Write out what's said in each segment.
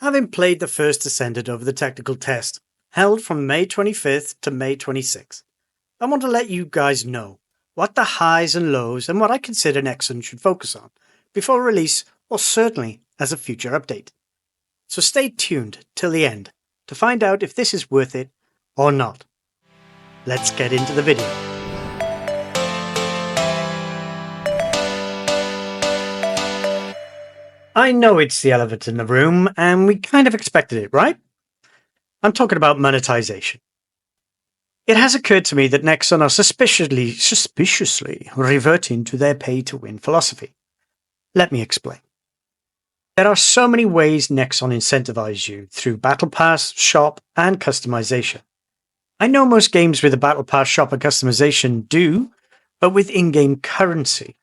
having played the First Descendant over the technical test, held from May 25th to May 26th, I want to let you guys know what the highs and lows and what I consider Nexon should focus on before release or certainly as a future update. So stay tuned till the end to find out if this is worth it or not. Let's get into the video. I know it's the elephant in the room, and we kind of expected it, right? I'm talking about monetization. It has occurred to me that Nexon are suspiciously reverting to their pay-to-win philosophy. Let me explain. There are so many ways Nexon incentivize you through Battle Pass, shop, and customization. I know most games with a Battle Pass, shop, and customization do, but with in-game currency.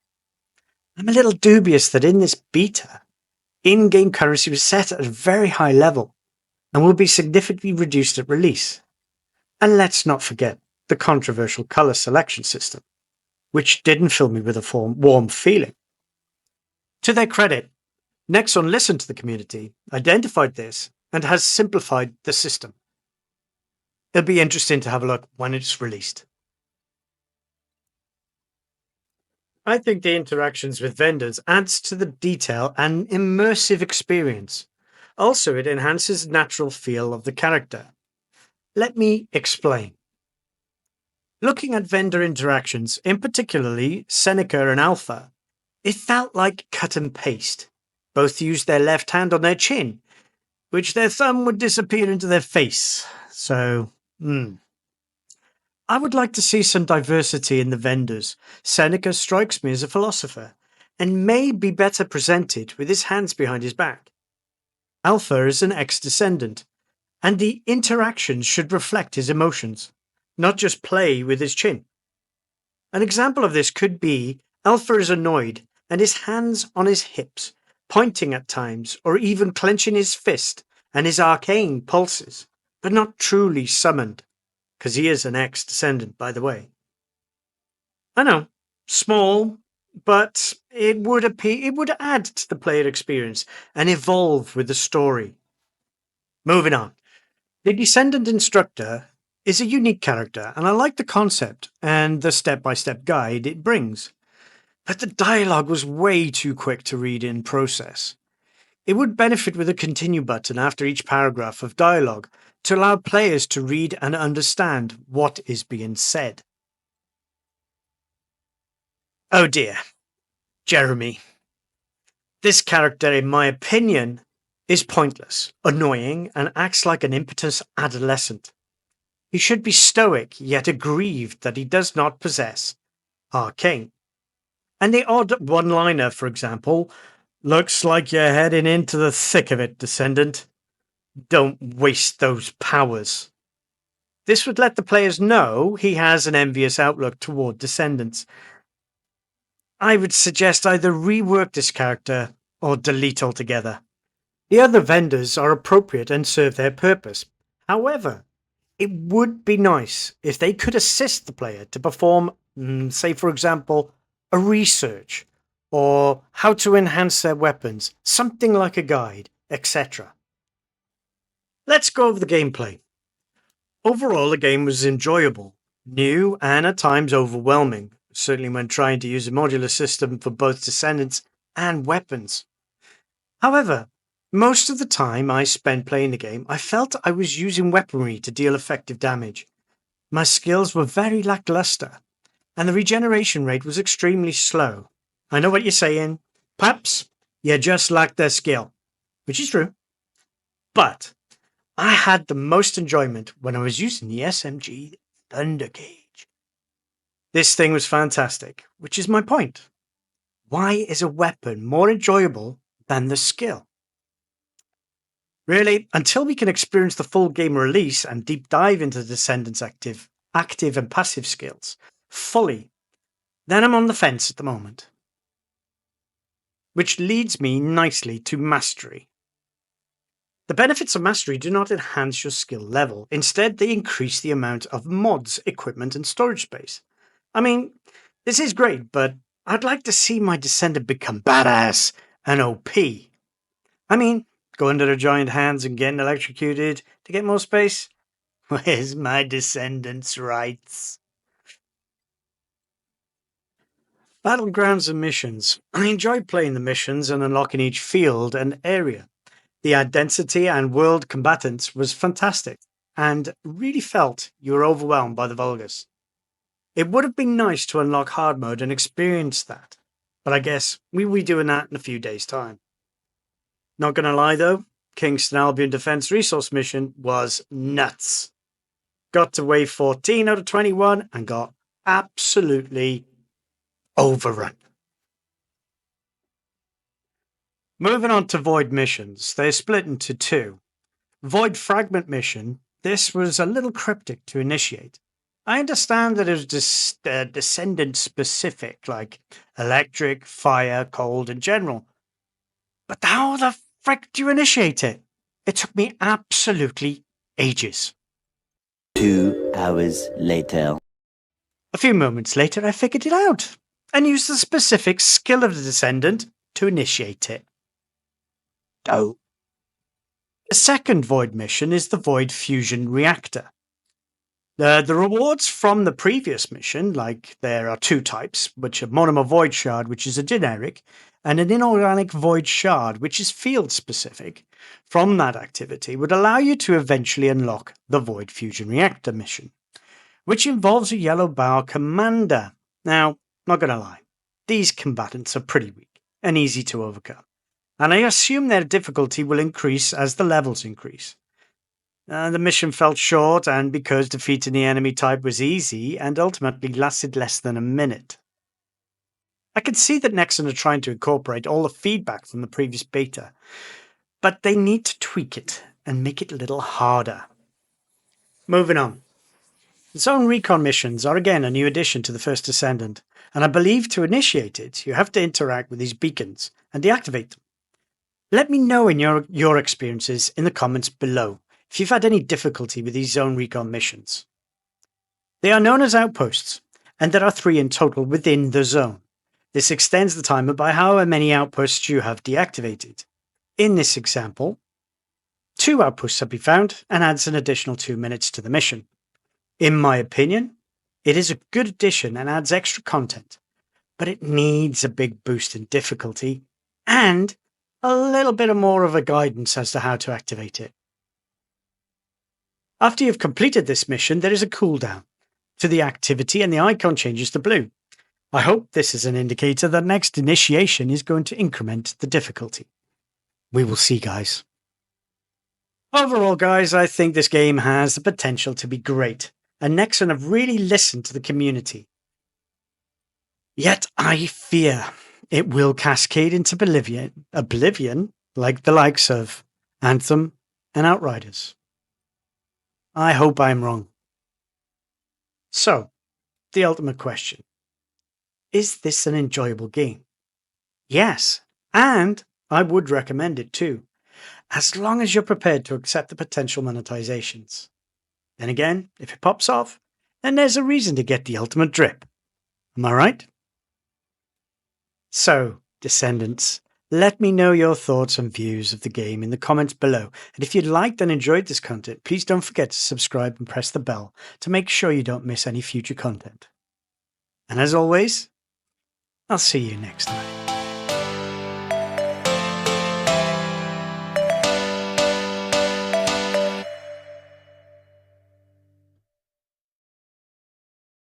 I'm a little dubious that in this beta, in-game currency was set at a very high level and will be significantly reduced at release. And let's not forget the controversial colour selection system, which didn't fill me with a warm feeling. To their credit, Nexon listened to the community, identified this, and has simplified the system. It'll be interesting to have a look when it's released. I think the interactions with vendors adds to the detail and immersive experience. Also, it enhances the natural feel of the character. Let me explain. Looking at vendor interactions, in particularly Seneca and Alpha, it felt like cut and paste. Both used their left hand on their chin, which their thumb would disappear into their face. So, I would like to see some diversity in the vendors. Seneca strikes me as a philosopher, and may be better presented with his hands behind his back. Alpha is an ex-descendant, and the interactions should reflect his emotions, not just play with his chin. An example of this could be Alpha is annoyed, and his hands on his hips, pointing at times, or even clenching his fist, and his arcane pulses, but not truly summoned. Because he is an ex-descendant, by the way. I know, small, but it would add to the player experience and evolve with the story. Moving on. The Descendant Instructor is a unique character, and I like the concept and the step-by-step guide it brings. But the dialogue was way too quick to read and process. It would benefit with a continue button after each paragraph of dialogue to allow players to read and understand what is being said. Oh dear, Jeremy. This character, in my opinion, is pointless, annoying, and acts like an impetuous adolescent. He should be stoic, yet aggrieved that he does not possess arcane. And the odd one-liner, for example, looks like you're heading into the thick of it, Descendant. Don't waste those powers. This would let the players know he has an envious outlook toward Descendants. I would suggest either rework this character or delete altogether. The other vendors are appropriate and serve their purpose. However, it would be nice if they could assist the player to perform, say for example, a research, or how to enhance their weapons, something like a guide, etc. Let's go over the gameplay. Overall, the game was enjoyable, new, and at times overwhelming, certainly when trying to use a modular system for both Descendants and weapons. However, most of the time I spent playing the game, I felt I was using weaponry to deal effective damage. My skills were very lackluster, and the regeneration rate was extremely slow. I know what you're saying. Perhaps you just lack their skill, which is true. But I had the most enjoyment when I was using the SMG Thunder Cage. This thing was fantastic, which is my point. Why is a weapon more enjoyable than the skill? Really, until we can experience the full game release and deep dive into the Descendants' active and passive skills fully, then I'm on the fence at the moment. Which leads me nicely to Mastery. The benefits of Mastery do not enhance your skill level. Instead, they increase the amount of mods, equipment, and storage space. I mean, this is great, but I'd like to see my Descendant become badass and OP. I mean, Go under the giant hands and get electrocuted to get more space? Where's my descendants' rights? Battlegrounds and missions. I enjoyed playing the missions and unlocking each field and area. The density and world combatants was fantastic, and really felt you were overwhelmed by the Vulgus. It would have been nice to unlock hard mode and experience that, but I guess we will be doing that in a few days' time. Not gonna lie though, Kingston Albion Defence Resource Mission was nuts. Got to wave 14 out of 21 and got absolutely overrun. Moving on to Void missions, they're split into two. Void Fragment mission, this was a little cryptic to initiate. I understand that it was descendant specific, like electric, fire, cold, and general. But how the frick do you initiate it? It took me absolutely ages. 2 hours later. A few moments later, I figured it out and used the specific skill of the descendant to initiate it. Oh. The second Void mission is the Void Fusion Reactor. The rewards from the previous mission, like there are two types, which are Monomer Void Shard, which is a generic, and an Inorganic Void Shard, which is field specific, from that activity would allow you to eventually unlock the Void Fusion Reactor mission, which involves a Yellow Bower Commander. Now, not gonna lie, these combatants are pretty weak and easy to overcome, and I assume their difficulty will increase as the levels increase. The mission felt short, and because defeating the enemy type was easy and ultimately lasted less than a minute. I can see that Nexon are trying to incorporate all the feedback from the previous beta, but they need to tweak it and make it a little harder. Moving on. Zone Recon missions are again a new addition to the First Descendant, and I believe to initiate it, you have to interact with these beacons and deactivate them. Let me know in your experiences in the comments below if you've had any difficulty with these Zone Recon missions. They are known as outposts, and there are 3 in total within the zone. This extends the timer by however many outposts you have deactivated. In this example, 2 outposts have been found and adds an additional 2 minutes to the mission. In my opinion, it is a good addition and adds extra content, but it needs a big boost in difficulty and a little bit more of a guidance as to how to activate it. After you've completed this mission, there is a cooldown to the activity and the icon changes to blue. I hope this is an indicator that next initiation is going to increment the difficulty. We will see, guys. Overall, guys, I think this game has the potential to be great, and Nexon have really listened to the community. Yet I fear it will cascade into oblivion like the likes of Anthem and Outriders. I hope I'm wrong. So, the ultimate question. Is this an enjoyable game? Yes, and I would recommend it too, as long as you're prepared to accept the potential monetizations. Then again, if it pops off, then there's a reason to get the ultimate drip. Am I right? So, Descendants, let me know your thoughts and views of the game in the comments below, and if you liked and enjoyed this content, please don't forget to subscribe and press the bell to make sure you don't miss any future content. And as always, I'll see you next time.